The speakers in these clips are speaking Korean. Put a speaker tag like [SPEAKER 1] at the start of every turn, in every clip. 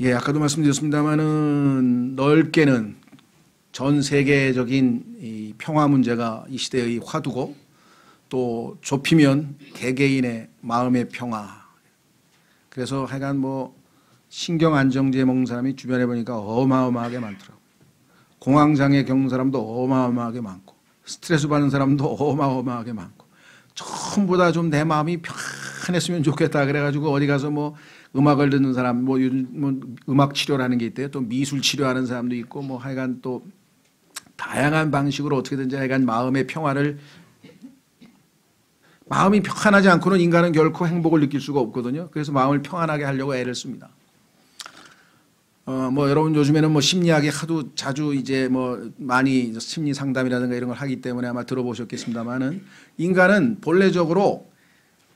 [SPEAKER 1] 예, 아까도 말씀드렸습니다마는 넓게는 전 세계적인 이 평화 문제가 이 시대의 화두고 또 좁히면 개개인의 마음의 평화. 그래서 하여간 뭐 신경 안정제 먹는 사람이 주변에 보니까 어마어마하게 많더라고요. 공황장애 겪는 사람도 어마어마하게 많고 스트레스 받는 사람도 어마어마하게 많고 전부 다 좀 내 마음이 편했으면 좋겠다 그래가지고 어디 가서 뭐 음악을 듣는 사람 뭐 음악 치료라는 게 있대요. 또 미술 치료하는 사람도 있고 뭐 하여간 또 다양한 방식으로 어떻게든지 하여간 마음의 평화를 마음이 평안하지 않고는 인간은 결코 행복을 느낄 수가 없거든요. 그래서 마음을 평안하게 하려고 애를 씁니다. 뭐 여러분 요즘에는 뭐 심리학이 하도 자주 이제 뭐 많이 심리 상담이라든가 이런 걸 하기 때문에 아마 들어보셨겠습니다만은 인간은 본래적으로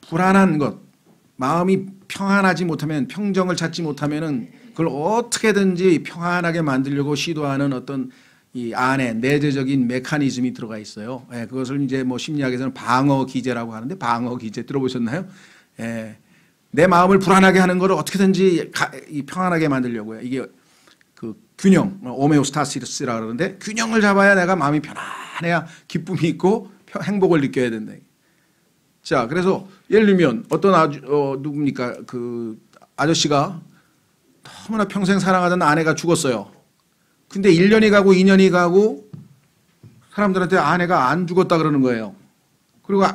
[SPEAKER 1] 불안한 것, 마음이 평안하지 못하면 평정을 찾지 못하면은 그걸 어떻게든지 평안하게 만들려고 시도하는 어떤 이 안에 내재적인 메커니즘이 들어가 있어요. 예, 그것을 이제 뭐 심리학에서는 방어 기제라고 하는데 방어 기제 들어보셨나요? 예. 내 마음을 불안하게 하는 것을 어떻게든지 평안하게 만들려고요. 이게 그 균형, 오메오스타시스라고 그러는데 균형을 잡아야 내가 마음이 편안해야 기쁨이 있고 행복을 느껴야 된다. 자, 그래서 예를 들면 어떤 누굽니까? 그 아저씨가 너무나 평생 사랑하던 아내가 죽었어요. 근데 1년이 가고 2년이 가고 사람들한테 아내가 안 죽었다 그러는 거예요. 그리고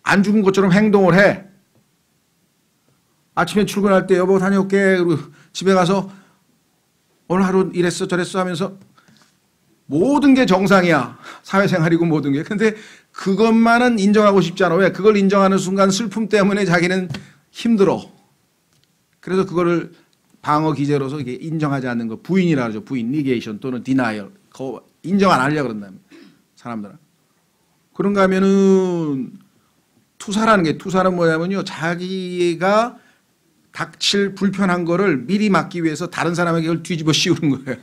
[SPEAKER 1] 안 죽은 것처럼 행동을 해. 아침에 출근할 때 여보 다녀올게. 그리고 집에 가서 오늘 하루 이랬어 저랬어 하면서 모든 게 정상이야. 사회생활이고 모든 게. 근데 그것만은 인정하고 싶지 않아. 왜? 그걸 인정하는 순간 슬픔 때문에 자기는 힘들어. 그래서 그거를 방어 기제로서 이게 인정하지 않는 거 부인이라 그러죠. 부인, 니게이션 또는 디나이얼. 그거 인정 안 하려고 그런다면 사람들은. 그런가 하면은 투사라는 게 투사는 뭐냐면요. 자기가 닥칠 불편한 거를 미리 막기 위해서 다른 사람에게 그걸 뒤집어 씌우는 거예요.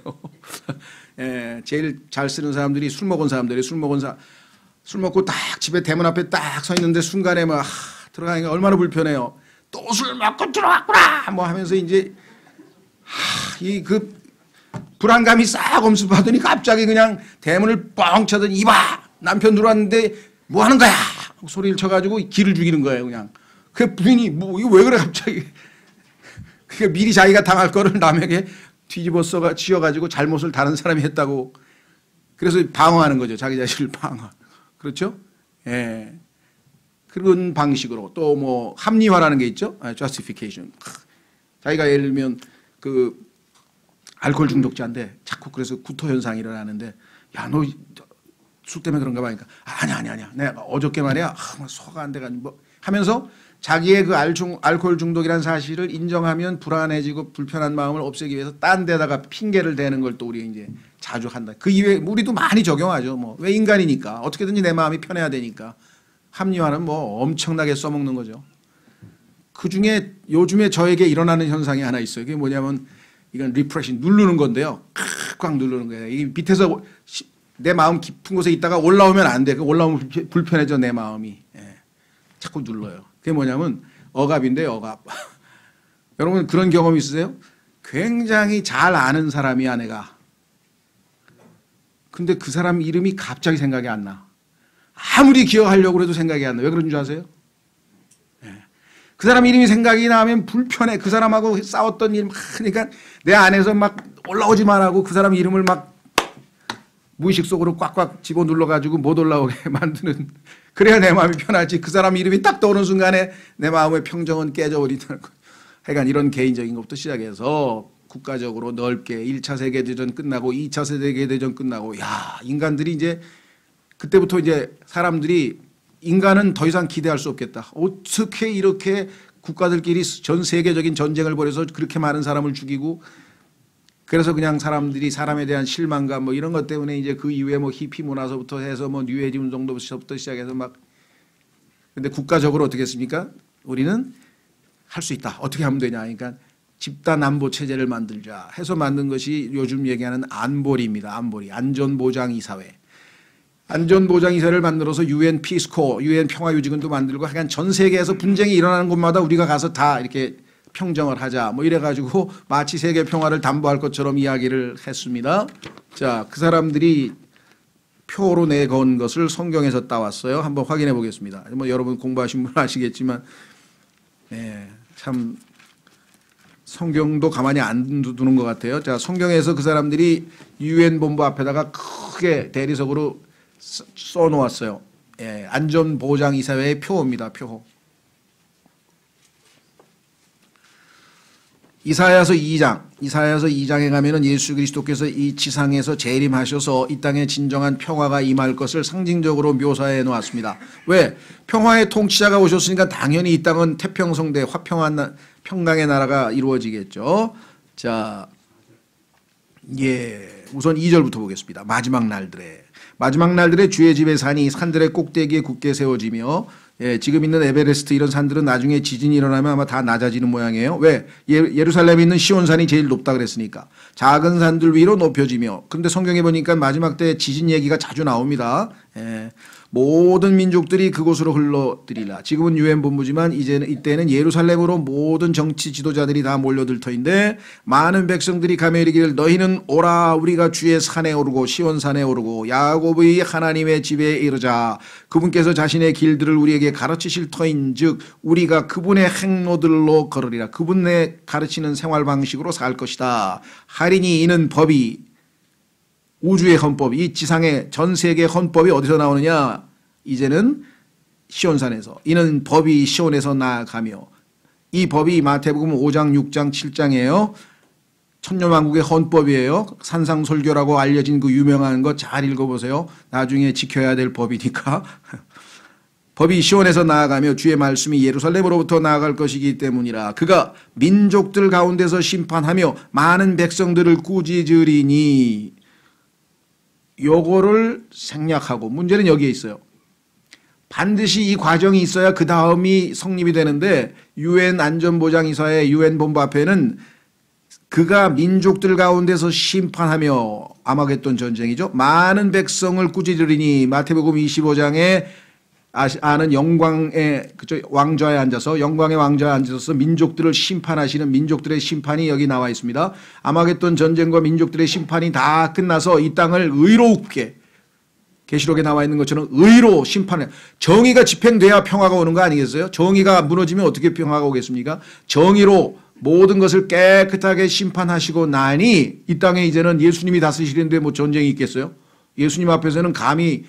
[SPEAKER 1] 예, 제일 잘 쓰는 사람들이 술 먹은 사람들이 술 먹고 딱 집에 대문 앞에 딱 서 있는데 순간에 막 들어가니까 얼마나 불편해요. 또 술 먹고 들어왔구나 뭐 하면서 이제 이 그 불안감이 싹 엄습하더니 갑자기 그냥 대문을 뻥 쳐더니 이봐 남편 들어왔는데 뭐 하는 거야 소리를 쳐가지고 기를 죽이는 거예요. 그냥 그 부인이 뭐 이거 왜 그래 갑자기. 그러니까 미리 자기가 당할 거를 남에게 뒤집어 씌워가지고 잘못을 다른 사람이 했다고. 그래서 방어하는 거죠. 자기 자신을 방어. 그렇죠? 예. 그런 방식으로 또 뭐 합리화라는 게 있죠. justification. 자기가 예를 들면 그 알코올 중독자인데 자꾸 그래서 구토 현상이 일어나는데 야, 너 술 때문에 그런가 봐. 그러니까 아니야. 내가 어저께 말이야. 소화가 안 돼가지고 뭐 하면서 자기의 그 알코올 중독이라는 사실을 인정하면 불안해지고 불편한 마음을 없애기 위해서 딴 데다가 핑계를 대는 걸 또 우리 이제 자주 한다. 그 이외에 우리도 많이 적용하죠. 뭐 왜 인간이니까 어떻게든지 내 마음이 편해야 되니까 합리화는 뭐 엄청나게 써먹는 거죠. 그 중에 요즘에 저에게 일어나는 현상이 하나 있어요. 그게 뭐냐면 이건 리프레싱 누르는 건데요. 꽉 누르는 거예요. 이 밑에서 내 마음 깊은 곳에 있다가 올라오면 안 돼. 올라오면 불편해져 내 마음이. 예. 자꾸 눌러요. 그게 뭐냐면 억압인데요. 억압. 여러분 그런 경험 있으세요? 굉장히 잘 아는 사람이야 내가. 근데 그 사람 이름이 갑자기 생각이 안 나. 아무리 기억하려고 해도 생각이 안 나. 왜 그런 줄 아세요? 예. 그 사람 이름이 생각이 나면 불편해. 그 사람하고 싸웠던 일 그러니까 내 안에서 막 올라오지 말라고 그 사람 이름을 막 무의식 속으로 꽉꽉 집어 눌러가지고 못 올라오게 만드는. 그래야 내 마음이 편하지. 그 사람 이름이 딱 떠오르는 순간에 내 마음의 평정은 깨져버린다는 거예요. 하여간 이런 개인적인 것부터 시작해서 국가적으로 넓게 1차 세계대전 끝나고 2차 세계대전 끝나고 야 인간들이 이제 그때부터 이제 사람들이 인간은 더 이상 기대할 수 없겠다. 어떻게 이렇게 국가들끼리 전 세계적인 전쟁을 벌여서 그렇게 많은 사람을 죽이고 그래서 그냥 사람들이 사람에 대한 실망감 뭐 이런 것 때문에 이제 그 이후에 뭐 히피 문화서부터 해서 뭐 뉴에이지 운동부터 시작해서 막 근데 국가적으로 어떻게 했습니까? 우리는 할 수 있다. 어떻게 하면 되냐. 그러니까 집단 안보 체제를 만들자 해서 만든 것이 요즘 얘기하는 안보리입니다. 안보리. 안전보장이사회. 안전보장이사회를 만들어서 UN 피스코어, UN 평화유지군도 만들고 하여간 전 세계에서 분쟁이 일어나는 곳마다 우리가 가서 다 이렇게 평정을 하자 뭐 이래가지고 마치 세계 평화를 담보할 것처럼 이야기를 했습니다. 자, 그 사람들이 표로 내건 것을 성경에서 따왔어요. 한번 확인해 보겠습니다. 뭐 여러분 공부하신 분 아시겠지만 참 성경도 가만히 안 두는 것 같아요. 자, 성경에서 그 사람들이 유엔 본부 앞에다가 크게 대리석으로 써놓았어요. 안전보장이사회의 표입니다. 표. 이사야서 2장에 가면은 예수 그리스도께서 이 지상에서 재림하셔서 이 땅에 진정한 평화가 임할 것을 상징적으로 묘사해 놓았습니다. 왜? 평화의 통치자가 오셨으니까 당연히 이 땅은 태평성대 화평한 평강의 나라가 이루어지겠죠. 자, 우선 2절부터 보겠습니다. 마지막 날들에 주의 집의 산이 산들의 꼭대기에 굳게 세워지며 지금 있는 에베레스트 이런 산들은 나중에 지진이 일어나면 아마 다 낮아지는 모양이에요. 왜? 예루살렘에 있는 시온산이 제일 높다 그랬으니까. 작은 산들 위로 높여지며. 그런데 성경에 보니까 마지막 때 지진 얘기가 자주 나옵니다. 모든 민족들이 그곳으로 흘러들이라. 지금은 유엔 본부지만 이때는 예루살렘으로 모든 정치 지도자들이 다 몰려들 터인데 많은 백성들이 가며 이르기를 너희는 오라 우리가 주의 산에 오르고 시온산에 오르고 야곱의 하나님의 집에 이르자. 그분께서 자신의 길들을 우리에게 가르치실 터인즉 우리가 그분의 행로들로 걸으리라. 그분의 가르치는 생활 방식으로 살 것이다. 하리니 이는 법이 우주의 헌법, 이 지상의 전 세계 헌법이 어디서 나오느냐? 이제는 시온산에서. 이는 법이 시온에서 나아가며 이 법이 마태복음 5장, 6장, 7장이에요. 천년왕국의 헌법이에요. 산상설교라고 알려진 그 유명한 거 잘 읽어보세요. 나중에 지켜야 될 법이니까. 법이 시온에서 나아가며 주의 말씀이 예루살렘으로부터 나아갈 것이기 때문이라. 그가 민족들 가운데서 심판하며 많은 백성들을 꾸짖으리니. 요거를 생략하고 문제는 여기에 있어요. 반드시 이 과정이 있어야 그 다음이 성립이 되는데 유엔 안전보장이사회 유엔 본부 앞에는 그가 민족들 가운데서 심판하며 아마겟돈 전쟁이죠. 많은 백성을 꾸짖으리니 마태복음 25장에 아는 영광의 왕좌에 앉아서 영광의 왕좌에 앉아서 민족들을 심판하시는 민족들의 심판이 여기 나와 있습니다. 아마겟돈 전쟁과 민족들의 심판이 다 끝나서 이 땅을 의롭게 계시록에 나와 있는 것처럼 의로 심판해. 정의가 집행돼야 평화가 오는 거 아니겠어요? 정의가 무너지면 어떻게 평화가 오겠습니까? 정의로 모든 것을 깨끗하게 심판하시고 나니 이 땅에 이제는 예수님이 다스리시는데 뭐 전쟁이 있겠어요? 예수님 앞에서는 감히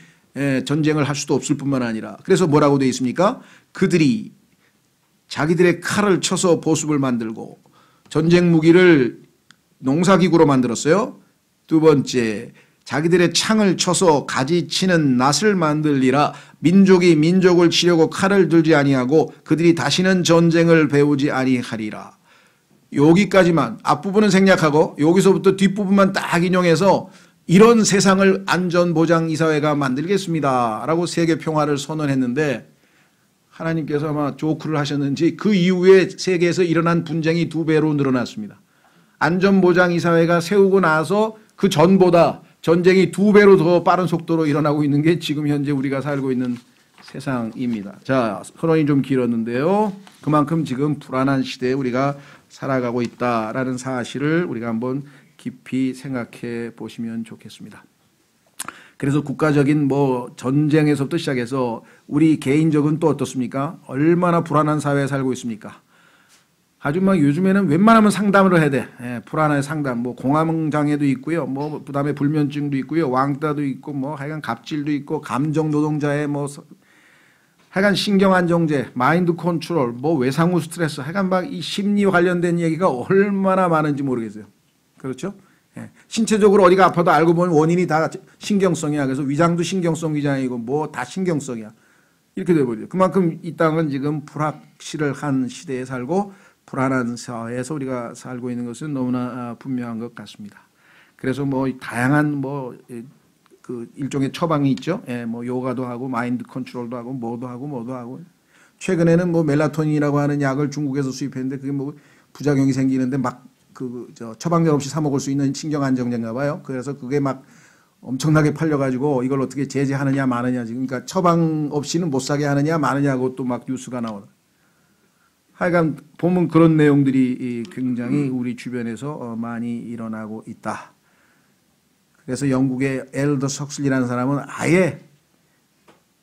[SPEAKER 1] 전쟁을 할 수도 없을 뿐만 아니라 그래서 뭐라고 되어 있습니까? 그들이 자기들의 칼을 쳐서 보습을 만들고 전쟁 무기를 농사기구로 만들었어요. 두 번째 자기들의 창을 쳐서 가지치는 낫을 만들리라. 민족이 민족을 치려고 칼을 들지 아니하고 그들이 다시는 전쟁을 배우지 아니하리라. 여기까지만 앞부분은 생략하고 여기서부터 뒷부분만 딱 인용해서 이런 세상을 안전보장이사회가 만들겠습니다 라고 세계 평화를 선언했는데 하나님께서 아마 조크를 하셨는지 그 이후에 세계에서 일어난 분쟁이 2배로 늘어났습니다. 안전보장이사회가 세우고 나서 그 전보다 전쟁이 2배로 더 빠른 속도로 일어나고 있는 게 지금 현재 우리가 살고 있는 세상입니다. 자, 선언이 좀 길었는데요. 그만큼 지금 불안한 시대에 우리가 살아가고 있다라는 사실을 우리가 한번 깊이 생각해 보시면 좋겠습니다. 그래서 국가적인 뭐 전쟁에서부터 시작해서 우리 개인적은 또 어떻습니까? 얼마나 불안한 사회에 살고 있습니까? 아주 막 요즘에는 웬만하면 상담을 해야 돼. 불안한 상담. 뭐 공황장애도 있고요. 뭐 그다음에 불면증도 있고요. 왕따도 있고 뭐 하여간 갑질도 있고 감정 노동자의 뭐 하여간 신경 안정제, 마인드 컨트롤, 뭐 외상후 스트레스, 하여간 막 이 심리 관련된 얘기가 얼마나 많은지 모르겠어요. 그렇죠? 신체적으로 어디가 아파도 알고 보면 원인이 다 신경성이야. 그래서 위장도 신경성 위장이고 뭐 다 신경성이야. 이렇게 돼버려요. 그만큼 이 땅은 지금 불확실한 시대에 살고 불안한 사회에서 우리가 살고 있는 것은 너무나 분명한 것 같습니다. 그래서 뭐 다양한 뭐 그 일종의 처방이 있죠. 뭐 요가도 하고 마인드 컨트롤도 하고 뭐도 하고 최근에는 뭐 멜라토닌이라고 하는 약을 중국에서 수입했는데 그게 뭐 부작용이 생기는데 막 처방전 없이 사 먹을 수 있는 신경 안정제인가 봐요. 그래서 그게 막 엄청나게 팔려가지고 이걸 어떻게 제재하느냐 마느냐 지금 그러니까 처방 없이는 못 사게 하느냐 마느냐고 또 막 뉴스가 나오는. 하여간 보면 그런 내용들이 굉장히 우리 주변에서 많이 일어나고 있다. 그래서 영국의 엘더 석슬리라는 사람은 아예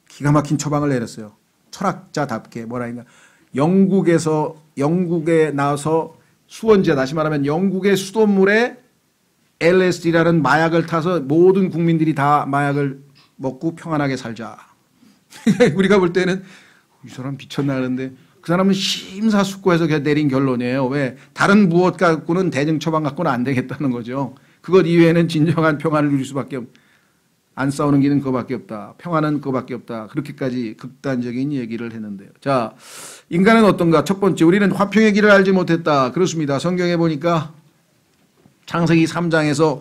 [SPEAKER 1] 기가 막힌 처방을 내렸어요. 철학자답게 뭐라니까 영국에 나와서 수원제, 다시 말하면 영국의 수돗물에 LSD라는 마약을 타서 모든 국민들이 다 마약을 먹고 평안하게 살자. 우리가 볼 때는 이 사람 미쳤나 그러는데 그 사람은 심사숙고해서 내린 결론이에요. 왜? 다른 무엇 갖고는 대증 처방 갖고는 안 되겠다는 거죠. 그것 이외에는 진정한 평안을 누릴 수밖에 안 싸우는 길은 그거밖에 없다. 평안은 그거밖에 없다. 그렇게까지 극단적인 얘기를 했는데요. 자, 인간은 어떤가? 첫 번째, 우리는 화평의 길을 알지 못했다. 그렇습니다. 성경에 보니까 창세기 3장에서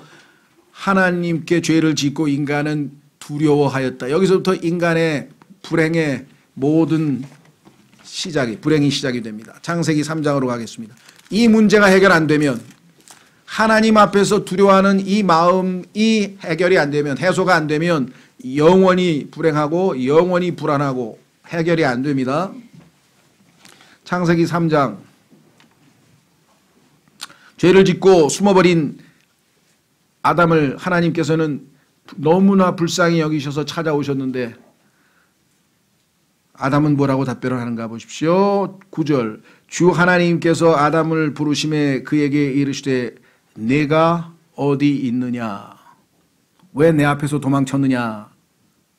[SPEAKER 1] 하나님께 죄를 짓고 인간은 두려워하였다. 여기서부터 인간의 불행의 모든 불행이 시작이 됩니다. 창세기 3장으로 가겠습니다. 이 문제가 해결 안 되면, 하나님 앞에서 두려워하는 이 마음이 해결이 안 되면, 해소가 안 되면 영원히 불행하고 영원히 불안하고 해결이 안 됩니다. 창세기 3장, 죄를 짓고 숨어버린 아담을 하나님께서는 너무나 불쌍히 여기셔서 찾아오셨는데 아담은 뭐라고 답변을 하는가 보십시오. 9절, 주 하나님께서 아담을 부르심에 그에게 이르시되 내가 어디 있느냐? 왜 내 앞에서 도망쳤느냐?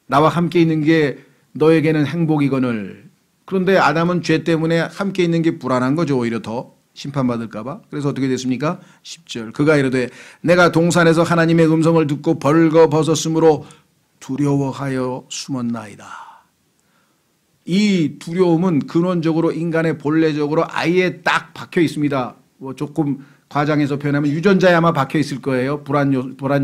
[SPEAKER 1] 나와 함께 있는 게 너에게는 행복이거늘. 그런데 아담은 죄 때문에 함께 있는 게 불안한 거죠. 오히려 더 심판받을까 봐. 그래서 어떻게 됐습니까? 10절, 그가 이르되 내가 동산에서 하나님의 음성을 듣고 벌거벗었으므로 두려워하여 숨었나이다. 이 두려움은 근원적으로 인간의 본래적으로 아예 딱 박혀 있습니다. 뭐 조금 과장해서 표현하면 유전자에 아마 박혀 있을 거예요. 불안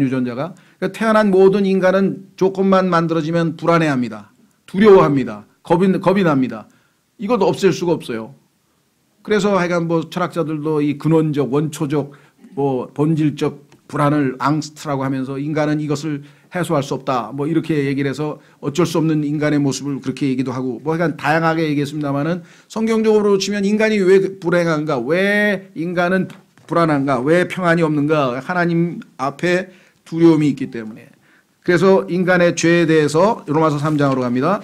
[SPEAKER 1] 유전자가. 그러니까 태어난 모든 인간은 조금만 만들어지면 불안해합니다. 두려워합니다. 겁이 납니다. 이것도 없앨 수가 없어요. 그래서 하여간 뭐 철학자들도 이 근원적, 원초적, 뭐 본질적 불안을 앙스트라고 하면서 인간은 이것을 해소할 수 없다. 뭐 이렇게 얘기를 해서 어쩔 수 없는 인간의 모습을 그렇게 얘기도 하고 뭐 하여간 다양하게 얘기했습니다만은 성경적으로 치면 인간이 왜 불행한가? 왜 인간은 불안한가? 왜 평안이 없는가? 하나님 앞에 두려움이 있기 때문에. 그래서 인간의 죄에 대해서 로마서 3장으로 갑니다.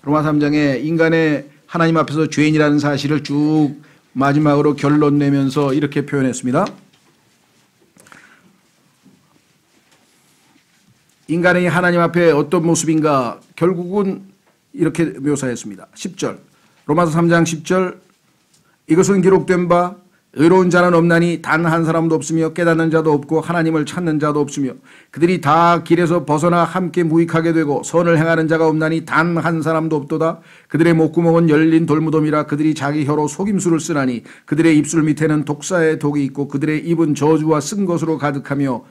[SPEAKER 1] 로마서 3장에 인간의 하나님 앞에서 죄인이라는 사실을 쭉 마지막으로 결론 내면서 이렇게 표현했습니다. 인간이 하나님 앞에 어떤 모습인가? 결국은 이렇게 묘사했습니다. 10절, 로마서 3장 10절, 이것은 기록된 바 의로운 자는 없나니 단 한 사람도 없으며 깨닫는 자도 없고 하나님을 찾는 자도 없으며 그들이 다 길에서 벗어나 함께 무익하게 되고 선을 행하는 자가 없나니 단 한 사람도 없도다. 그들의 목구멍은 열린 돌무덤이라 그들이 자기 혀로 속임수를 쓰나니 그들의 입술 밑에는 독사의 독이 있고 그들의 입은 저주와 쓴 것으로 가득하며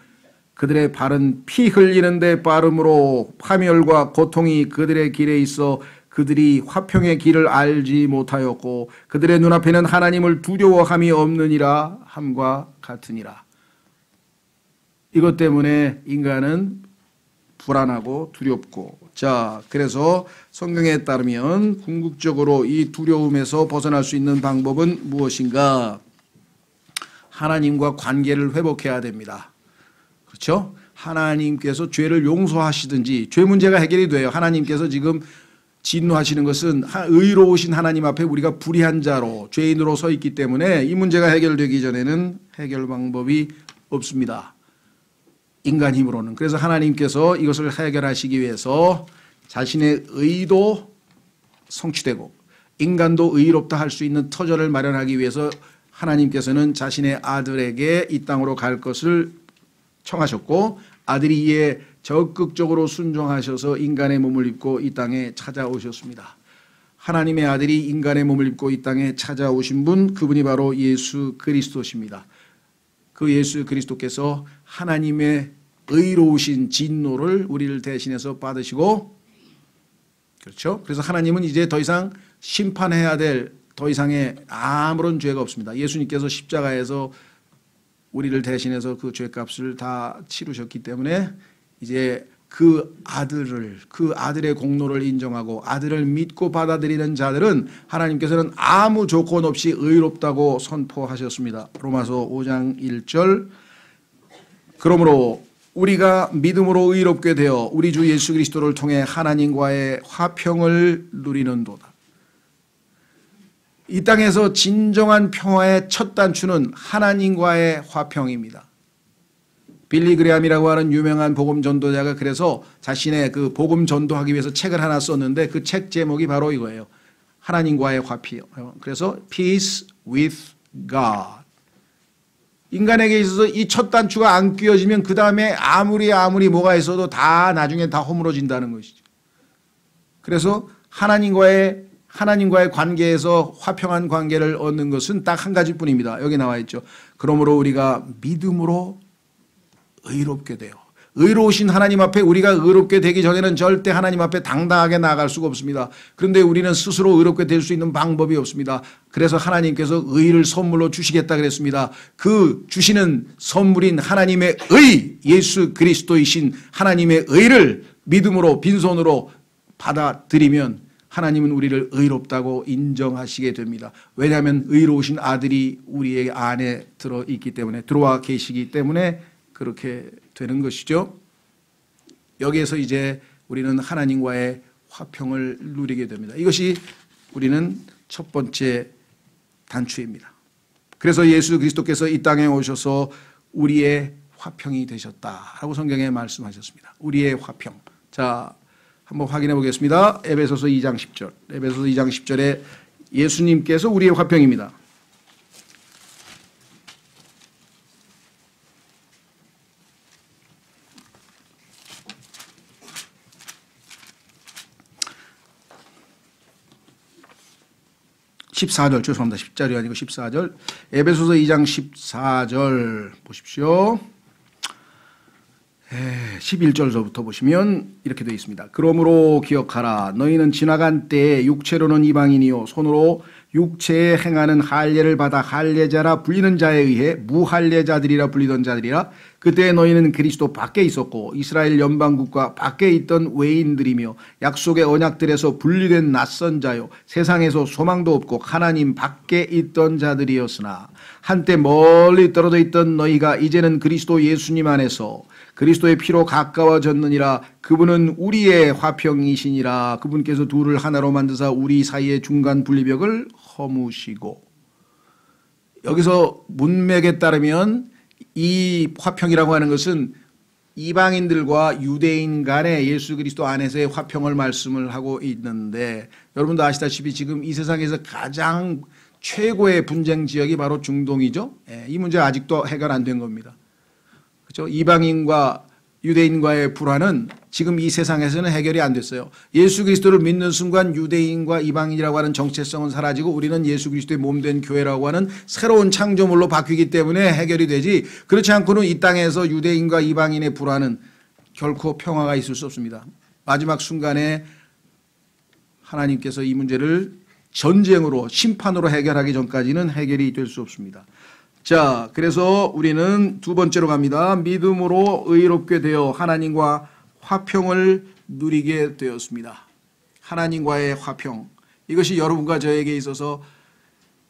[SPEAKER 1] 그들의 발은 피 흘리는 데 빠름으로 파멸과 고통이 그들의 길에 있어 그들이 화평의 길을 알지 못하였고 그들의 눈앞에는 하나님을 두려워함이 없느니라 함과 같으니라. 이것 때문에 인간은 불안하고 두렵고, 자, 그래서 성경에 따르면 궁극적으로 이 두려움에서 벗어날 수 있는 방법은 무엇인가? 하나님과 관계를 회복해야 됩니다. 그렇죠? 하나님께서 죄를 용서하시든지 죄 문제가 해결이 돼요. 하나님께서 지금 진노하시는 것은 의로우신 하나님 앞에 우리가 불의한 자로 죄인으로 서 있기 때문에 이 문제가 해결되기 전에는 해결 방법이 없습니다. 인간 힘으로는. 그래서 하나님께서 이것을 해결하시기 위해서 자신의 의도 성취되고 인간도 의롭다 할 수 있는 터전을 마련하기 위해서 하나님께서는 자신의 아들에게 이 땅으로 갈 것을 청하셨고 아들이 이에 적극적으로 순종하셔서 인간의 몸을 입고 이 땅에 찾아오셨습니다. 하나님의 아들이 인간의 몸을 입고 이 땅에 찾아오신 분, 그분이 바로 예수 그리스도십니다. 그 예수 그리스도께서 하나님의 의로우신 진노를 우리를 대신해서 받으시고, 그렇죠? 그래서 하나님은 이제 더 이상 심판해야 될 더 이상의 아무런 죄가 없습니다. 예수님께서 십자가에서 우리를 대신해서 그 죄값을 다 치르셨기 때문에 이제 그 아들의 공로를 인정하고 아들을 믿고 받아들이는 자들은 하나님께서는 아무 조건 없이 의롭다고 선포하셨습니다. 로마서 5장 1절. 그러므로 우리가 믿음으로 의롭게 되어 우리 주 예수 그리스도를 통해 하나님과의 화평을 누리는도다. 이 땅에서 진정한 평화의 첫 단추는 하나님과의 화평입니다. 빌리 그레함이라고 하는 유명한 복음 전도자가 그래서 자신의 그 복음 전도하기 위해서 책을 하나 썼는데 그 책 제목이 바로 이거예요. 하나님과의 화평. 그래서 Peace with God. 인간에게 있어서 이 첫 단추가 안 끼워지면 그 다음에 아무리 뭐가 있어도 다 나중에 다 허물어진다는 것이죠. 그래서 하나님과의 관계에서 화평한 관계를 얻는 것은 딱 한 가지뿐입니다. 여기 나와 있죠. 그러므로 우리가 믿음으로 의롭게 돼요. 의로우신 하나님 앞에 우리가 의롭게 되기 전에는 절대 하나님 앞에 당당하게 나아갈 수가 없습니다. 그런데 우리는 스스로 의롭게 될 수 있는 방법이 없습니다. 그래서 하나님께서 의를 선물로 주시겠다 그랬습니다. 그 주시는 선물인 하나님의 의, 예수 그리스도이신 하나님의 의를 믿음으로 빈손으로 받아들이면 하나님은 우리를 의롭다고 인정하시게 됩니다. 왜냐하면 의로우신 아들이 우리의 안에 들어있기 때문에, 들어와 계시기 때문에 그렇게 되는 것이죠. 여기에서 이제 우리는 하나님과의 화평을 누리게 됩니다. 이것이 우리는 첫 번째 단추입니다. 그래서 예수 그리스도께서 이 땅에 오셔서 우리의 화평이 되셨다라고 성경에 말씀하셨습니다. 우리의 화평. 자, 한번 확인해 보겠습니다. 에베소서 2장 10절. 에베소서 2장 10절에 예수님께서 우리의 화평입니다. 죄송합니다. 10절이 아니고 14절. 에베소서 2장 14절 보십시오. 11절서부터 보시면 이렇게 되어 있습니다. 그러므로 기억하라. 너희는 지나간 때에 육체로는 이방인이요 손으로 육체에 행하는 할례를 받아 할례자라 불리는 자에 의해 무할례자들이라 불리던 자들이라. 그때 너희는 그리스도 밖에 있었고 이스라엘 연방국가 밖에 있던 외인들이며 약속의 언약들에서 분리된 낯선 자요 세상에서 소망도 없고 하나님 밖에 있던 자들이었으나 한때 멀리 떨어져 있던 너희가 이제는 그리스도 예수님 안에서 그리스도의 피로 가까워졌느니라. 그분은 우리의 화평이시니라. 그분께서 둘을 하나로 만드사 우리 사이의 중간 분리벽을 허무시고. 여기서 문맥에 따르면 이 화평이라고 하는 것은 이방인들과 유대인 간의 예수 그리스도 안에서의 화평을 말씀을 하고 있는데, 여러분도 아시다시피 지금 이 세상에서 가장 최고의 분쟁 지역이 바로 중동이죠. 이 문제 아직도 해결 안 된 겁니다. 그렇죠? 이방인과 유대인과의 불화는 지금 이 세상에서는 해결이 안 됐어요. 예수 그리스도를 믿는 순간 유대인과 이방인이라고 하는 정체성은 사라지고 우리는 예수 그리스도의 몸된 교회라고 하는 새로운 창조물로 바뀌기 때문에 해결이 되지, 그렇지 않고는 이 땅에서 유대인과 이방인의 불화는 결코 평화가 있을 수 없습니다. 마지막 순간에 하나님께서 이 문제를 전쟁으로 심판으로 해결하기 전까지는 해결이 될 수 없습니다. 자, 그래서 우리는 두 번째로 갑니다. 믿음으로 의롭게 되어 하나님과 화평을 누리게 되었습니다. 하나님과의 화평. 이것이 여러분과 저에게 있어서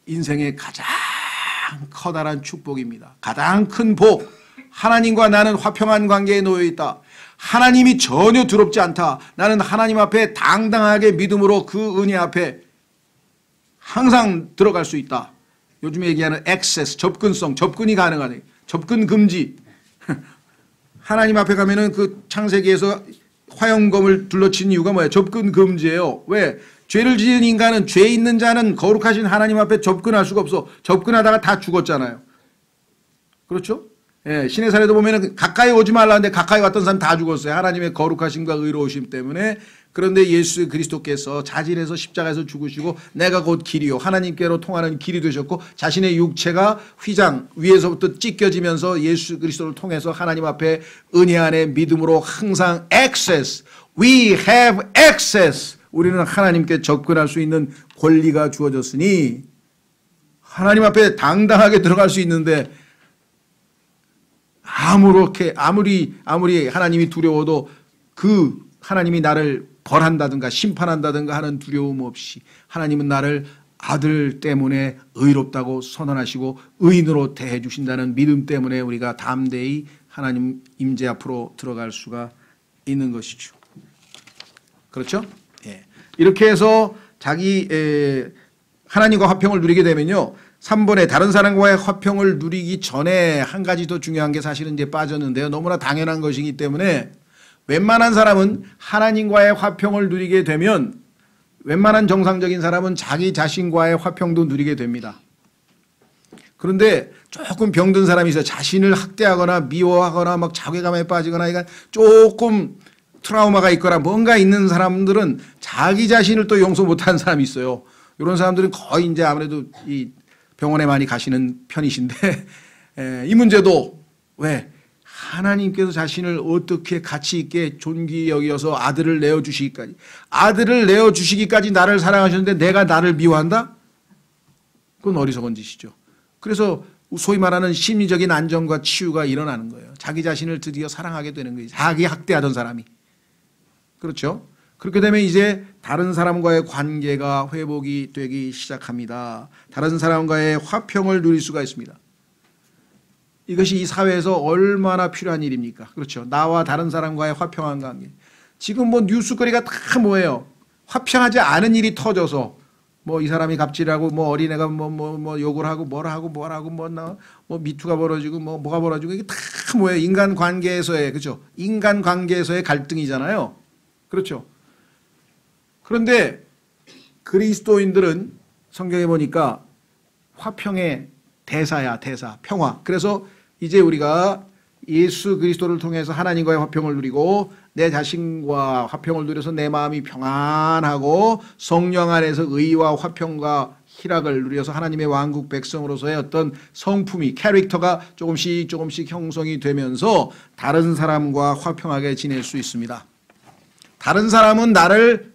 [SPEAKER 1] 인생의 가장 커다란 축복입니다. 가장 큰 복. 하나님과 나는 화평한 관계에 놓여 있다. 하나님이 전혀 두렵지 않다. 나는 하나님 앞에 당당하게 믿음으로 그 은혜 앞에 항상 들어갈 수 있다. 요즘에 얘기하는 액세스, 접근성, 접근이 가능하네. 접근 금지. 하나님 앞에 가면은 그 창세기에서 화영검을 둘러친 이유가 뭐예요? 접근 금지예요. 왜? 죄를 지은 인간은, 죄 있는 자는 거룩하신 하나님 앞에 접근할 수가 없어. 접근하다가 다 죽었잖아요. 그렇죠? 예, 신의 사례도 보면은 가까이 오지 말라는데 가까이 왔던 사람 다 죽었어요. 하나님의 거룩하심과 의로우심 때문에. 그런데 예수 그리스도께서 자진해서 십자가에서 죽으시고 내가 곧 길이요 하나님께로 통하는 길이 되셨고, 자신의 육체가 휘장 위에서부터 찢겨지면서 예수 그리스도를 통해서 하나님 앞에 은혜 안에 믿음으로 항상 access, we have access, 우리는 하나님께 접근할 수 있는 권리가 주어졌으니 하나님 앞에 당당하게 들어갈 수 있는데, 아무리 하나님이 두려워도 그 하나님이 나를 벌한다든가 심판한다든가 하는 두려움 없이 하나님은 나를 아들 때문에 의롭다고 선언하시고 의인으로 대해 주신다는 믿음 때문에 우리가 담대히 하나님 임재 앞으로 들어갈 수가 있는 것이죠. 그렇죠? 예. 이렇게 해서 자기 하나님과 화평을 누리게 되면요. 3번에 다른 사람과의 화평을 누리기 전에 한 가지 더 중요한 게 사실은 이제 빠졌는데요. 너무나 당연한 것이기 때문에 웬만한 사람은 하나님과의 화평을 누리게 되면 웬만한 정상적인 사람은 자기 자신과의 화평도 누리게 됩니다. 그런데 조금 병든 사람이 있어요. 자신을 학대하거나 미워하거나 막 자괴감에 빠지거나 그러니까 조금 트라우마가 있거나 뭔가 있는 사람들은 자기 자신을 또 용서 못하는 사람이 있어요. 이런 사람들은 거의 이제 아무래도 이 병원에 많이 가시는 편이신데 이 문제도 왜 하나님께서 자신을 어떻게 가치 있게 존귀 여기어서 아들을 내어주시기까지 나를 사랑하셨는데 내가 나를 미워한다? 그건 어리석은 짓이죠. 그래서 소위 말하는 심리적인 안정과 치유가 일어나는 거예요. 자기 자신을 드디어 사랑하게 되는 거예요. 자기 학대하던 사람이. 그렇죠? 그렇게 되면 이제 다른 사람과의 관계가 회복이 되기 시작합니다. 다른 사람과의 화평을 누릴 수가 있습니다. 이것이 이 사회에서 얼마나 필요한 일입니까? 그렇죠. 나와 다른 사람과의 화평한 관계. 지금 뭐 뉴스거리가 다 뭐예요? 화평하지 않은 일이 터져서 뭐 이 사람이 갑질하고 뭐 어린애가 뭐 욕을 하고 뭐 미투가 벌어지고 뭐가 벌어지고 이게 다 뭐예요? 인간 관계에서의 그렇죠. 인간 관계에서의 갈등이잖아요. 그렇죠. 그런데 그리스도인들은 성경에 보니까 화평의 대사, 평화. 그래서 이제 우리가 예수 그리스도를 통해서 하나님과의 화평을 누리고 내 자신과 화평을 누려서 내 마음이 평안하고 성령 안에서 의와 화평과 희락을 누려서 하나님의 왕국 백성으로서의 어떤 성품이 캐릭터가 조금씩 형성이 되면서 다른 사람과 화평하게 지낼 수 있습니다. 다른 사람은 다른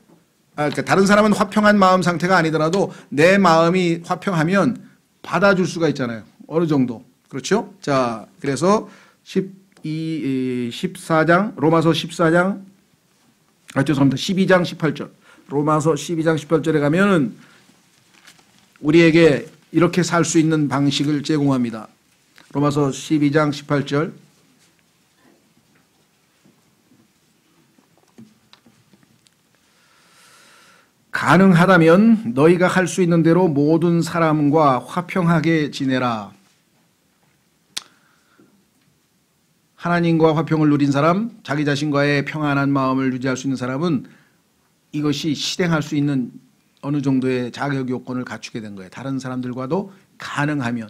[SPEAKER 1] 사람은 화평한 마음 상태가 아니더라도 내 마음이 화평하면 받아줄 수가 있잖아요. 어느 정도. 그렇죠? 자, 그래서 14장, 로마서 14장, 죄송합니다. 12장 18절. 로마서 12장 18절에 가면은 우리에게 이렇게 살 수 있는 방식을 제공합니다. 로마서 12장 18절. 가능하다면 너희가 할 수 있는 대로 모든 사람과 화평하게 지내라. 하나님과 화평을 누린 사람, 자기 자신과의 평안한 마음을 유지할 수 있는 사람은 이것이 실행할 수 있는 어느 정도의 자격 요건을 갖추게 된 거예요. 다른 사람들과도 가능하면.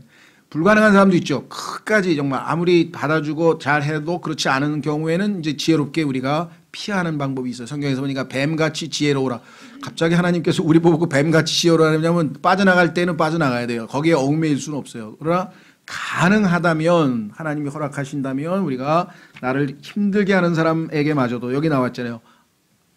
[SPEAKER 1] 불가능한 사람도 있죠. 끝까지 정말 아무리 받아주고 잘해도 그렇지 않은 경우에는 이제 지혜롭게 우리가 피하는 방법이 있어요. 성경에서 보니까 뱀같이 지혜로우라. 갑자기 하나님께서 우리 보고 뱀같이 지혜로우라 하냐면 빠져나갈 때는 빠져나가야 돼요. 거기에 얽매일 수는 없어요. 그러나 가능하다면 하나님이 허락하신다면 우리가 나를 힘들게 하는 사람에게마저도 여기 나왔잖아요.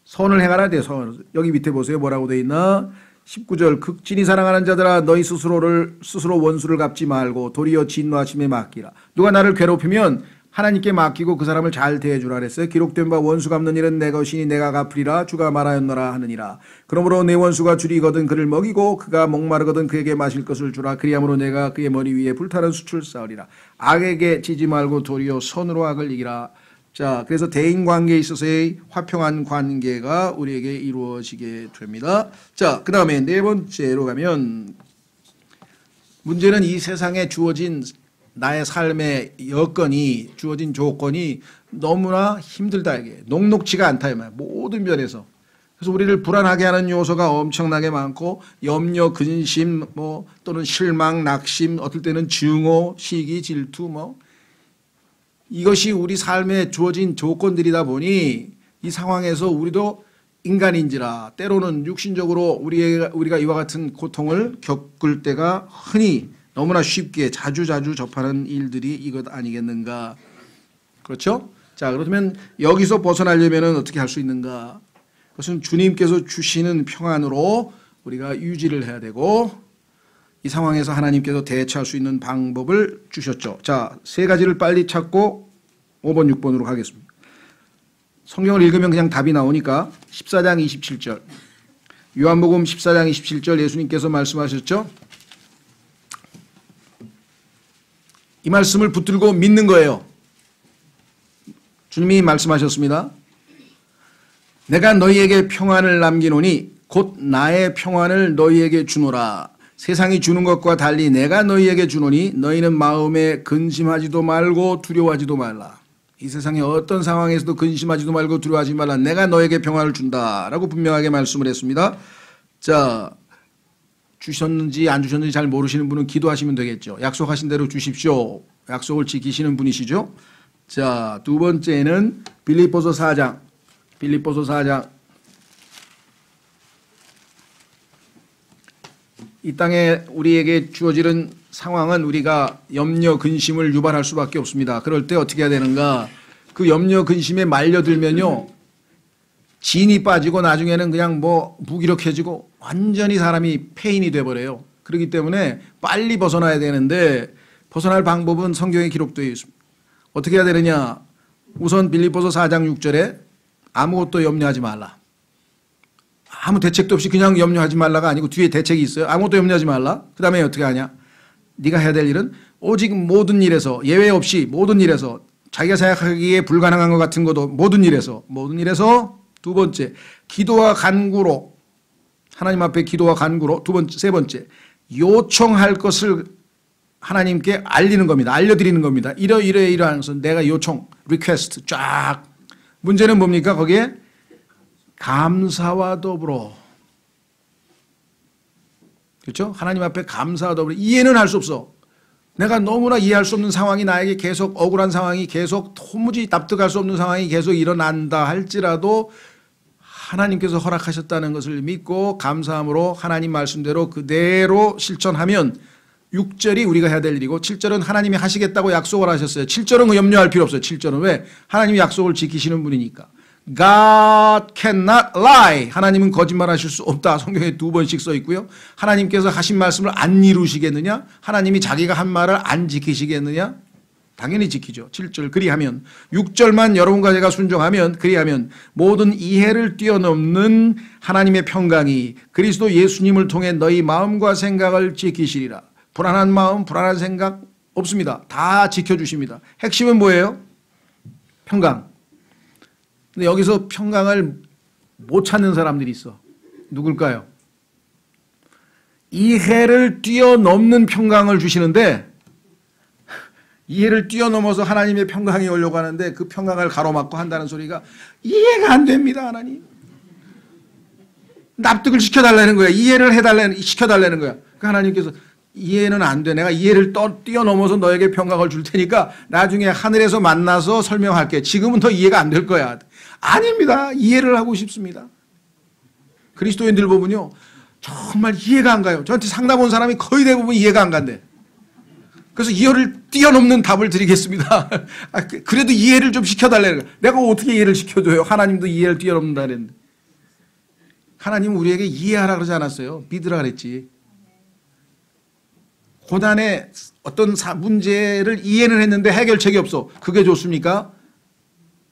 [SPEAKER 1] 선을 행하라 돼. 선. 여기 밑에 보세요. 뭐라고 돼 있나? 19절 극진히 사랑하는 자들아 너희 스스로 원수를 갚지 말고 도리어 진노하심에 맡기라. 누가 나를 괴롭히면 하나님께 맡기고 그 사람을 잘 대해주라 그랬어요. 기록된 바 원수 갚는 일은 내 것이니 내가 갚으리라 주가 말하였노라 하느니라. 그러므로 내 원수가 줄이거든 그를 먹이고 그가 목마르거든 그에게 마실 것을 주라. 그리함으로 내가 그의 머리 위에 불타는 숯을 쌓으리라. 악에게 지지 말고 도리어 선으로 악을 이기라. 자, 그래서 대인관계에 있어서의 화평한 관계가 우리에게 이루어지게 됩니다. 자, 그 다음에 네 번째로 가면 문제는 이 세상에 주어진 나의 삶의 여건이 주어진 조건이 너무나 힘들다 이게 녹록지가 않다 이 말. 모든 면에서. 그래서 우리를 불안하게 하는 요소가 엄청나게 많고 염려, 근심, 또는 실망, 낙심, 어떨 때는 증오, 시기, 질투 이것이 우리 삶에 주어진 조건들이다 보니 이 상황에서 우리도 인간인지라 때로는 육신적으로 우리가 이와 같은 고통을 겪을 때가 흔히 너무나 쉽게 자주 접하는 일들이 이것 아니겠는가. 그렇죠? 자, 그렇다면 여기서 벗어나려면 어떻게 할 수 있는가. 그것은 주님께서 주시는 평안으로 우리가 유지를 해야 되고 이 상황에서 하나님께서 대처할 수 있는 방법을 주셨죠. 자, 세 가지를 빨리 찾고 5번, 6번으로 가겠습니다. 성경을 읽으면 그냥 답이 나오니까 14장 27절. 요한복음 14장 27절 예수님께서 말씀하셨죠. 이 말씀을 붙들고 믿는 거예요. 주님이 말씀하셨습니다. 내가 너희에게 평안을 남기노니 곧 나의 평안을 너희에게 주노라. 세상이 주는 것과 달리 내가 너희에게 주노니 너희는 마음에 근심하지도 말고 두려워하지도 말라. 이 세상의 어떤 상황에서도 근심하지도 말고 두려워하지 말라. 내가 너에게 평안을 준다라고 분명하게 말씀을 했습니다. 자, 주셨는지 안 주셨는지 잘 모르시는 분은 기도하시면 되겠죠. 약속하신 대로 주십시오. 약속을 지키시는 분이시죠. 자, 두 번째는 빌립보서 4장. 빌립보서 4장. 이 땅에 우리에게 주어지는 상황은 우리가 염려, 근심을 유발할 수밖에 없습니다. 그럴 때 어떻게 해야 되는가? 그 염려, 근심에 말려들면요, 진이 빠지고 나중에는 그냥 뭐 무기력해지고 완전히 사람이 폐인이 돼버려요. 그렇기 때문에 빨리 벗어나야 되는데 벗어날 방법은 성경에 기록되어 있습니다. 어떻게 해야 되느냐? 우선 빌립보서 4장 6절에 아무것도 염려하지 말라. 아무 대책도 없이 그냥 염려하지 말라가 아니고 뒤에 대책이 있어요. 아무것도 염려하지 말라. 그 다음에 어떻게 하냐? 네가 해야 될 일은 오직 모든 일에서 예외 없이 모든 일에서 자기가 생각하기에 불가능한 것 같은 것도 모든 일에서 두 번째 기도와 간구로 하나님 앞에 기도와 간구로 세 번째 요청할 것을 하나님께 알리는 겁니다. 알려드리는 겁니다. 이러하면서 내가 요청, 리퀘스트 쫙. 문제는 뭡니까? 거기에 감사와 더불어. 그렇죠? 하나님 앞에 감사와 더불어. 이해는 할 수 없어. 내가 너무나 이해할 수 없는 상황이 나에게 계속 억울한 상황이 계속 도무지 납득할 수 없는 상황이 계속 일어난다 할지라도 하나님께서 허락하셨다는 것을 믿고 감사함으로 하나님 말씀대로 그대로 실천하면 6절이 우리가 해야 될 일이고 7절은 하나님이 하시겠다고 약속을 하셨어요. 7절은 그 염려할 필요 없어요. 7절은 왜? 하나님이 약속을 지키시는 분이니까. God cannot lie. 하나님은 거짓말하실 수 없다. 성경에 2번씩 써 있고요. 하나님께서 하신 말씀을 안 이루시겠느냐? 하나님이 자기가 한 말을 안 지키시겠느냐? 당연히 지키죠. 7절 그리하면 6절만 여러분과 제가 순종하면 그리하면 모든 이해를 뛰어넘는 하나님의 평강이 그리스도 예수님을 통해 너희 마음과 생각을 지키시리라. 불안한 마음, 불안한 생각 없습니다. 다 지켜주십니다. 핵심은 뭐예요? 평강. 근데 여기서 평강을 못 찾는 사람들이 있어. 누굴까요? 이해를 뛰어넘는 평강을 주시는데 이해를 뛰어넘어서 하나님의 평강이 오려고 하는데 그 평강을 가로막고 한다는 소리가 이해가 안 됩니다. 하나님. 납득을 시켜달라는 거야. 이해를 시켜달라는 거야. 그 하나님께서 이해는 안 돼. 내가 이해를 뛰어넘어서 너에게 평강을 줄 테니까 나중에 하늘에서 만나서 설명할게. 지금은 더 이해가 안 될 거야. 아닙니다. 이해를 하고 싶습니다. 그리스도인들 보면요. 정말 이해가 안 가요. 저한테 상담 온 사람이 거의 대부분 이해가 안 간대. 그래서 이해를 뛰어넘는 답을 드리겠습니다. 그래도 이해를 좀 시켜달라는 거야. 내가 어떻게 이해를 시켜줘요? 하나님도 이해를 뛰어넘는다 그랬는데. 하나님은 우리에게 이해하라 그러지 않았어요. 믿으라 그랬지. 고난의 어떤 문제를 이해는 했는데 해결책이 없어. 그게 좋습니까?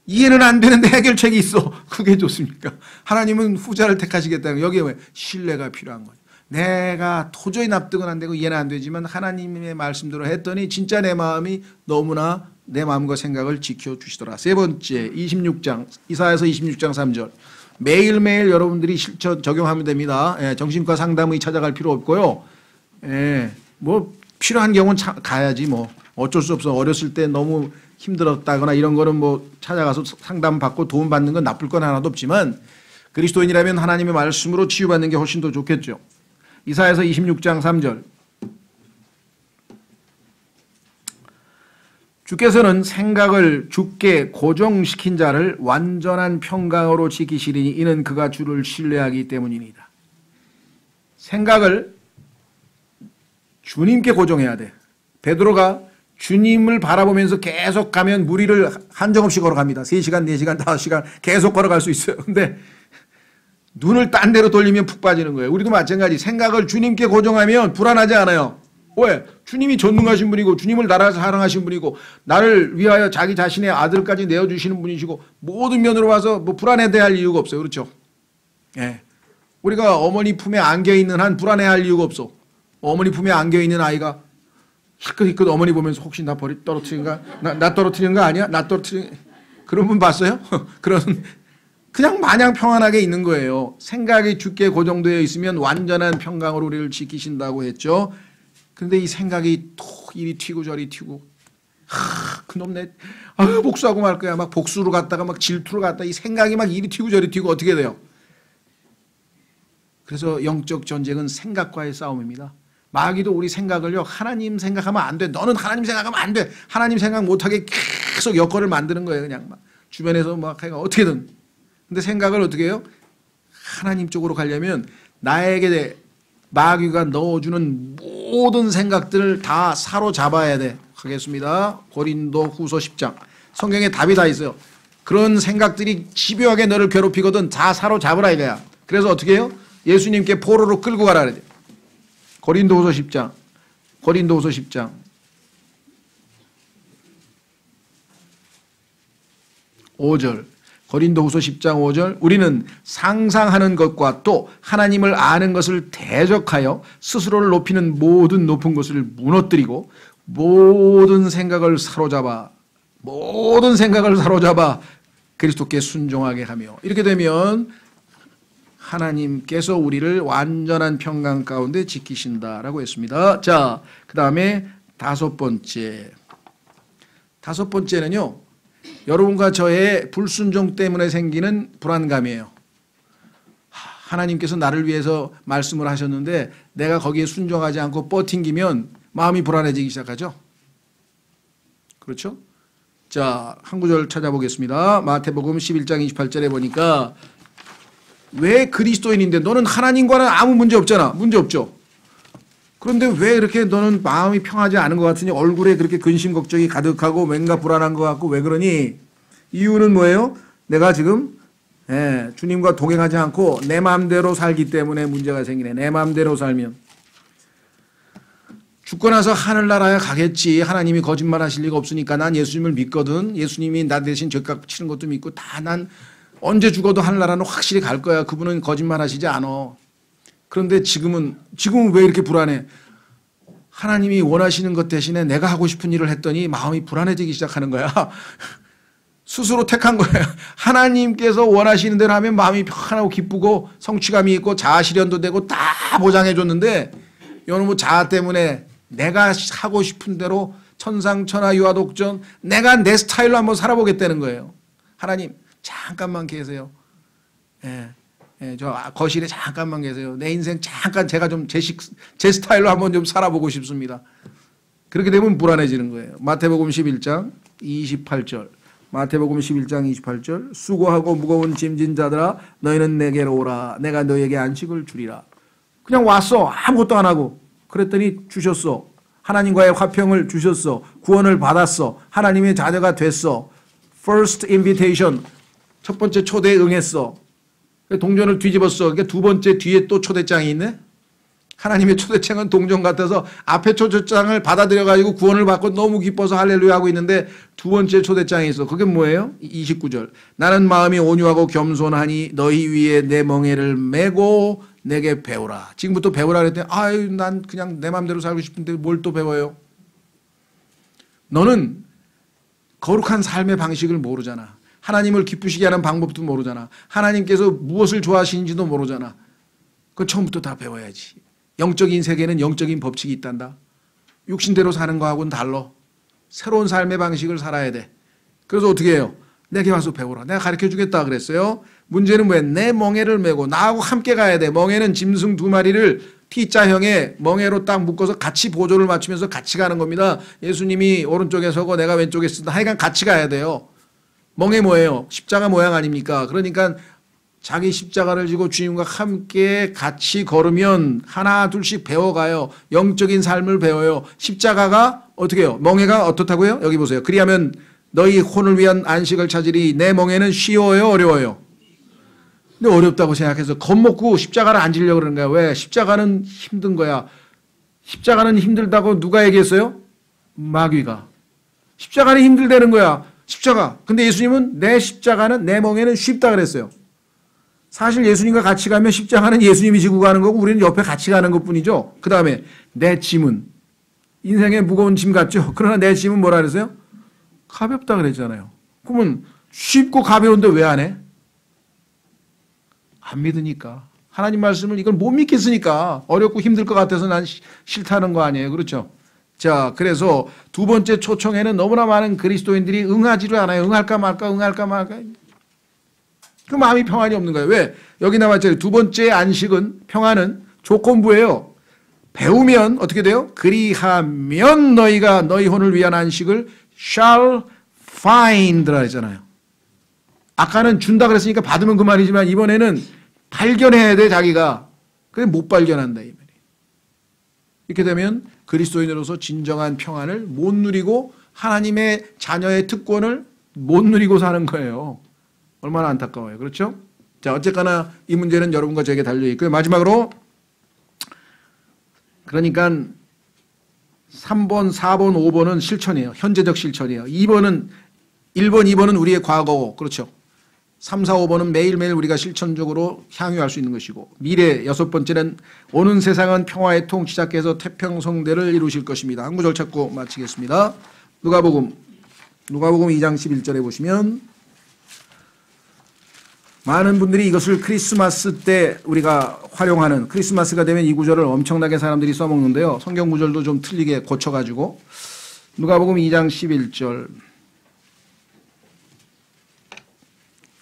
[SPEAKER 1] 이해는 안 되는데 해결책이 있어. 그게 좋습니까? 하나님은 후자를 택하시겠다는 거예요. 여기에 왜? 신뢰가 필요한 거예요. 내가 도저히 납득은 안 되고 이해는 안 되지만 하나님의 말씀대로 했더니 진짜 내 마음이 너무나 내 마음과 생각을 지켜주시더라. 세 번째 26장 이사야서 26장 3절 매일매일 여러분들이 실천 적용하면 됩니다. 정신과 상담의 찾아갈 필요 없고요. 뭐 필요한 경우는 가야지 뭐 어쩔 수 없어. 어렸을 때 너무 힘들었다거나 이런 거는 뭐 찾아가서 상담 받고 도움 받는 건 나쁠 건 하나도 없지만 그리스도인이라면 하나님의 말씀으로 치유받는 게 훨씬 더 좋겠죠. 이사야서 26장 3절 주께서는 생각을 주께 고정시킨 자를 완전한 평강으로 지키시리니 이는 그가 주를 신뢰하기 때문이니이다. 생각을 주님께 고정해야 돼. 베드로가 주님을 바라보면서 계속 가면 무리를 한정없이 걸어갑니다. 3시간, 4시간, 5시간 계속 걸어갈 수 있어요. 근데 눈을 딴 데로 돌리면 푹 빠지는 거예요. 우리도 마찬가지. 생각을 주님께 고정하면 불안하지 않아요. 왜? 주님이 전능하신 분이고 주님을 나라에서 사랑하신 분이고 나를 위하여 자기 자신의 아들까지 내어주시는 분이시고 모든 면으로 봐서 뭐 불안해야 할 이유가 없어요. 그렇죠? 예. 우리가 어머니 품에 안겨있는 한 불안해할 이유가 없어. 어머니 품에 안겨있는 아이가 희끗희끗 어머니 보면서 혹시 나 떨어뜨린가? 나 떨어뜨리는 거 아니야? 나 떨어뜨리는 그런 분 봤어요? 그런 그냥 마냥 평안하게 있는 거예요. 생각이 주께 고정되어 있으면 완전한 평강으로 우리를 지키신다고 했죠. 근데 이 생각이 또 이리 튀고 저리 튀고 그놈 내 복수하고 말 거야. 막 복수로 갔다가 막 질투로 갔다가 이 생각이 막 이리 튀고 저리 튀고 어떻게 돼요? 그래서 영적 전쟁은 생각과의 싸움입니다. 마귀도 우리 생각을요. 하나님 생각하면 안 돼. 너는 하나님 생각하면 안 돼. 하나님 생각 못하게 계속 여건을 만드는 거예요. 그냥 막 주변에서 막 어떻게든. 근데 생각을 어떻게 해요? 하나님 쪽으로 가려면 나에게 마귀가 넣어주는 모든 생각들을 다 사로잡아야 돼. 하겠습니다. 고린도 후서 10장. 성경에 답이 다 있어요. 그런 생각들이 집요하게 너를 괴롭히거든 다 사로잡으라 이거야. 그래서 어떻게 해요? 예수님께 포로로 끌고 가라 그래. 고린도후서 10장. 고린도후서 10장. 5절. 고린도후서 10장 5절. 우리는 상상하는 것과 또 하나님을 아는 것을 대적하여 스스로를 높이는 모든 높은 것을 무너뜨리고 모든 생각을 사로잡아 그리스도께 순종하게 하며 이렇게 되면 하나님께서 우리를 완전한 평강 가운데 지키신다라고 했습니다. 자, 그 다음에 다섯 번째는요. 여러분과 저의 불순종 때문에 생기는 불안감이에요. 하나님께서 나를 위해서 말씀을 하셨는데 내가 거기에 순종하지 않고 뻗팅기면 마음이 불안해지기 시작하죠. 그렇죠? 자, 한 구절 찾아보겠습니다. 마태복음 11장 28절에 보니까 왜 그리스도인인데 너는 하나님과는 아무 문제 없잖아. 문제 없죠. 그런데 왜 이렇게 너는 마음이 평하지 않은 것 같으니 얼굴에 그렇게 근심 걱정이 가득하고 뭔가 불안한 것 같고 왜 그러니? 이유는 뭐예요? 내가 지금 주님과 동행하지 않고 내 마음대로 살기 때문에 문제가 생기네. 내 마음대로 살면 죽고 나서 하늘나라에 가겠지. 하나님이 거짓말하실 리가 없으니까 난 예수님을 믿거든. 예수님이 나 대신 죄값 치는 것도 믿고 다 난 언제 죽어도 하늘나라는 확실히 갈 거야. 그분은 거짓말하시지 않아. 그런데 지금은 왜 이렇게 불안해? 하나님이 원하시는 것 대신에 내가 하고 싶은 일을 했더니 마음이 불안해지기 시작하는 거야. 스스로 택한 거야. 하나님께서 원하시는 대로 하면 마음이 편하고 기쁘고 성취감이 있고 자아실현도 되고 다 보장해 줬는데 이놈의 자아 때문에 내가 하고 싶은 대로 천상천하 유아독전 내가 내 스타일로 한번 살아보겠다는 거예요. 하나님 잠깐만 계세요. 저 거실에 잠깐만 계세요. 내 인생 잠깐 제가 좀 제 스타일로 한번 좀 살아보고 싶습니다. 그렇게 되면 불안해지는 거예요. 마태복음 11장 28절. 마태복음 11장 28절. 수고하고 무거운 짐진 자들아 너희는 내게로 오라. 내가 너희에게 안식을 주리라. 그냥 왔어. 아무것도 안 하고. 그랬더니 주셨어. 하나님과의 화평을 주셨어. 구원을 받았어. 하나님의 자녀가 됐어. First invitation. 첫 번째 초대에 응했어. 동전을 뒤집었어. 그러니까 두 번째 뒤에 또 초대장이 있네. 하나님의 초대장은 동전 같아서 앞에 초대장을 받아들여가지고 구원을 받고 너무 기뻐서 할렐루야 하고 있는데 두 번째 초대장이 있어. 그게 뭐예요? 29절. 나는 마음이 온유하고 겸손하니 너희 위에 내 멍에를 메고 내게 배우라. 지금부터 배우라 그랬더니 아유 난 그냥 내 마음대로 살고 싶은데 뭘 또 배워요? 너는 거룩한 삶의 방식을 모르잖아. 하나님을 기쁘시게 하는 방법도 모르잖아. 하나님께서 무엇을 좋아하시는지도 모르잖아. 그건 처음부터 다 배워야지. 영적인 세계는 영적인 법칙이 있단다. 육신대로 사는 거하고는 달라. 새로운 삶의 방식을 살아야 돼. 그래서 어떻게 해요? 내게 와서 배우라. 내가 가르쳐주겠다 그랬어요. 문제는 뭐야? 내 멍에를 메고 나하고 함께 가야 돼. 멍에는 짐승 2마리를 T자형의 멍에로 딱 묶어서 같이 보조를 맞추면서 같이 가는 겁니다. 예수님이 오른쪽에 서고 내가 왼쪽에 쓰다 하여간 같이 가야 돼요. 멍에 뭐예요? 십자가 모양 아닙니까? 그러니까 자기 십자가를 지고 주님과 함께 같이 걸으면 하나 둘씩 배워가요. 영적인 삶을 배워요. 십자가가 어떻게 해요? 멍에가 어떻다고요? 여기 보세요. 그리하면 너희 혼을 위한 안식을 찾으리. 내 멍에는 쉬워요? 어려워요? 근데 어렵다고 생각해서 겁먹고 십자가를 안 지려고 그러는 거야. 왜? 십자가는 힘든 거야. 십자가는 힘들다고 누가 얘기했어요? 마귀가. 십자가는 힘들다는 거야. 십자가. 근데 예수님은 내 십자가는 내 멍에는 쉽다 그랬어요. 사실 예수님과 같이 가면 십자가는 예수님이 지고 가는 거고 우리는 옆에 같이 가는 것뿐이죠. 그 다음에 내 짐은 인생의 무거운 짐 같죠. 그러나 내 짐은 뭐라 그랬어요? 가볍다 그랬잖아요. 그러면 쉽고 가벼운데 왜 안 해? 안 믿으니까. 하나님 말씀을 이걸 못 믿겠으니까 어렵고 힘들 것 같아서 난 싫다는 거 아니에요. 그렇죠? 자, 그래서 두 번째 초청에는 너무나 많은 그리스도인들이 응하지를 않아요. 응할까 말까. 그 마음이 평안이 없는 거예요. 왜? 여기 나왔죠. 두 번째 안식은 평안은 조건부예요. 배우면 어떻게 돼요? 그리하면 너희가 너희 혼을 위한 안식을 shall find라 했잖아요. 아까는 준다 그랬으니까 받으면 그만이지만 이번에는 발견해야 돼 자기가. 그래 못 발견한다 이 말이에요. 이렇게 되면 그리스도인으로서 진정한 평안을 못 누리고 하나님의 자녀의 특권을 못 누리고 사는 거예요. 얼마나 안타까워요. 그렇죠? 자, 어쨌거나 이 문제는 여러분과 저에게 달려있고요. 마지막으로 그러니까 3번, 4번, 5번은 실천이에요. 현재적 실천이에요. 1번, 2번은 우리의 과거고 그렇죠. 3, 4, 5번은 매일매일 우리가 실천적으로 향유할 수 있는 것이고 미래 여섯 번째는 오는 세상은 평화의 통치자께서 태평성대를 이루실 것입니다. 한 구절 찾고 마치겠습니다. 누가복음 2장 11절에 보시면 많은 분들이 이것을 크리스마스 때 우리가 활용하는 크리스마스가 되면 이 구절을 엄청나게 사람들이 써먹는데요. 성경 구절도 좀 틀리게 고쳐가지고 누가복음 2장 11절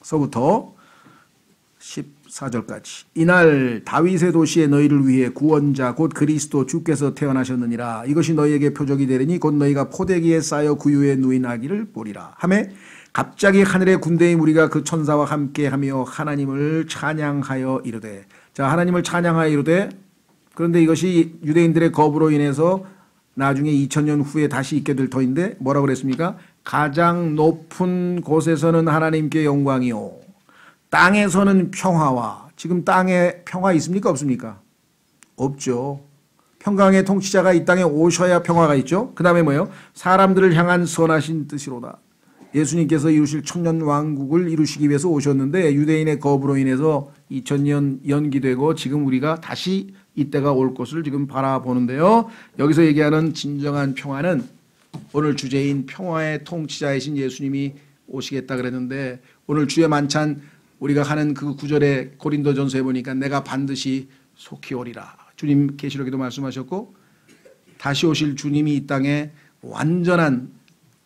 [SPEAKER 1] 서부터 14절까지 이날 다윗의 도시에 너희를 위해 구원자 곧 그리스도 주께서 태어나셨느니라. 이것이 너희에게 표적이 되리니 곧 너희가 포대기에 쌓여 구유에 누인하기를 보리라 하매 갑자기 하늘의 군대의 무리가 그 천사와 함께하며 하나님을 찬양하여 이르되 자 하나님을 찬양하여 이르되 그런데 이것이 유대인들의 거부로 인해서 나중에 2000년 후에 다시 있게 될 터인데 뭐라고 그랬습니까? 가장 높은 곳에서는 하나님께 영광이요 땅에서는 평화와 지금 땅에 평화 있습니까? 없습니까? 없죠. 평강의 통치자가 이 땅에 오셔야 평화가 있죠. 그 다음에 뭐예요? 사람들을 향한 선하신 뜻이로다. 예수님께서 이루실 천년 왕국을 이루시기 위해서 오셨는데 유대인의 거부로 인해서 2000년 연기되고 지금 우리가 다시 이때가 올 것을 지금 바라보는데요. 여기서 얘기하는 진정한 평화는 오늘 주제인 평화의 통치자이신 예수님이 오시겠다 그랬는데 오늘 주의 만찬 우리가 하는 그 구절에 고린도전서에 보니까 내가 반드시 속히 오리라. 주님 계시록에도 말씀하셨고 다시 오실 주님이 이 땅에 완전한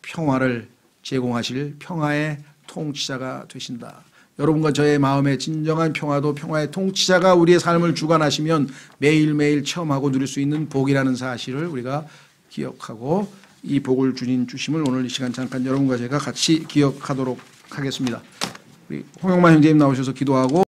[SPEAKER 1] 평화를 제공하실 평화의 통치자가 되신다. 여러분과 저의 마음의 진정한 평화도 평화의 통치자가 우리의 삶을 주관하시면 매일매일 체험하고 누릴 수 있는 복이라는 사실을 우리가 기억하고 이 복을 주님 주심을 오늘 이 시간 잠깐 여러분과 제가 같이 기억하도록 하겠습니다. 우리 홍영만 형제님 나오셔서 기도하고